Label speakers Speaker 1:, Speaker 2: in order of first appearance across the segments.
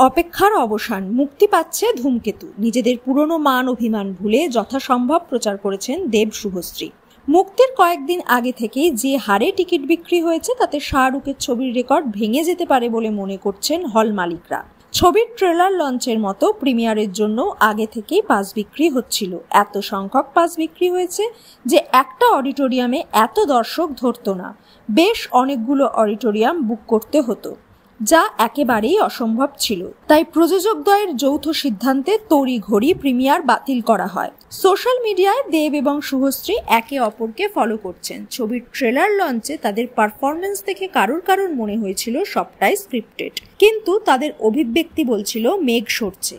Speaker 1: অপেক্ষার অবসান, মুক্তি পাচ্ছে ধূমকেতু। নিজেদের পুরনো মান অভিমান ভুলে যথাসম্ভব প্রচার করেছেন দেব শুভশ্রী। মুক্তির কয়েকদিন আগে থেকেই যে হারে টিকিট বিক্রি হয়েছে তাতে শাহরুখের ছবির রেকর্ড ভেঙে যেতে পারে বলে মনে করছেন হল মালিকরা। ছবির ট্রেলার লঞ্চের মতো প্রিমিয়ারের জন্য আগে থেকেই পাস বিক্রি হচ্ছিল। এত সংখ্যক পাস বিক্রি হয়েছে যে একটা অডিটোরিয়ামে এত দর্শক ধরতো না। বেশ অনেকগুলো অডিটোরিয়াম বুক করতে হতো, যা একেবারেই অসম্ভব ছিল। তাই প্রযোজকদ্বয়ের যৌথ সিদ্ধান্তে তড়িঘড়ি প্রিমিয়ার বাতিল করা হয়। সোশ্যাল মিডিয়ায় দেব এবং শুভশ্রী একে অপরকে ফলো করছেন। ছবির ট্রেলার লঞ্চে তাদের পারফরমেন্স দেখে কারোর মনে হয়েছিল সবটাই স্ক্রিপ্টেড, কিন্তু তাদের অভিব্যক্তি বলছিল মেঘ সরছে।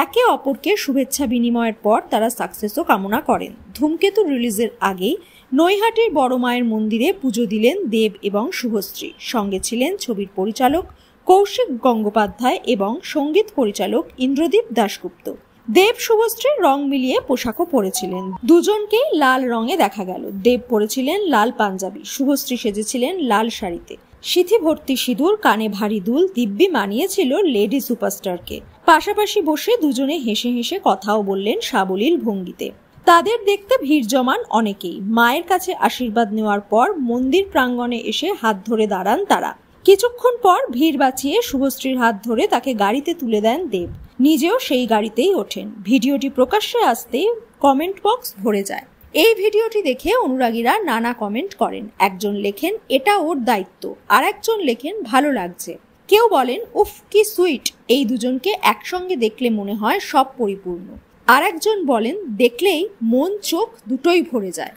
Speaker 1: একে অপরকে শুভেচ্ছা বিনিময়ের পর তারা সাকসেসও কামনা করেন। ধূমকেতু রিলিজের আগেই নৈহাটির বড় মায়ের মন্দিরে পুজো দিলেন দেব এবং শুভশ্রী। সঙ্গে ছিলেন ছবির পরিচালক কৌশিক গঙ্গোপাধ্যায় এবং সঙ্গীত পরিচালক ইন্দ্রদীপ দাশগুপ্ত। দেব শুভশ্রীর রং মিলিয়ে পোশাকও পরেছিলেন। দুজনকেই লাল রঙে দেখা গেল। দেব পরেছিলেন লাল পাঞ্জাবি, শুভশ্রী সেজেছিলেন লাল শাড়িতে। সিথি ভর্তি সিঁদুর, কানে ভারী দুল দিব্যি মানিয়েছিল লেডি সুপারস্টারকে। পাশাপাশি বসে দুজনে হেসে হেসে কথাও বললেন সাবলীল ভঙ্গিতে। তাদের দেখতে ভিড় জমান অনেকেই। মায়ের কাছে আশীর্বাদ নেওয়ার পর মন্দির প্রাঙ্গণে এসে হাত ধরে দাঁড়ান তারা। কিছুক্ষণ পর ভিড় বাঁচিয়ে শুভশ্রীর হাত ধরে তাকে গাড়িতে তুলে দেন দেব। নিজেও সেই গাড়িতেই ওঠেন। ভিডিওটি প্রকাশ্যে আসতেই কমেন্ট বক্স ভরে যায়। এই ভিডিওটি দেখে অনুরাগীরা নানা কমেন্ট করেন। একজন লেখেন এটা ওর দায়িত্ব, আর একজন লেখেন ভালো লাগছে। কেউ বলেন উফ কি সুইট, এই দুজনকে একসঙ্গে দেখলে মনে হয় সব পরিপূর্ণ। আর একজন বলেন দেখলেই মন চোখ দুটোই ভরে যায়।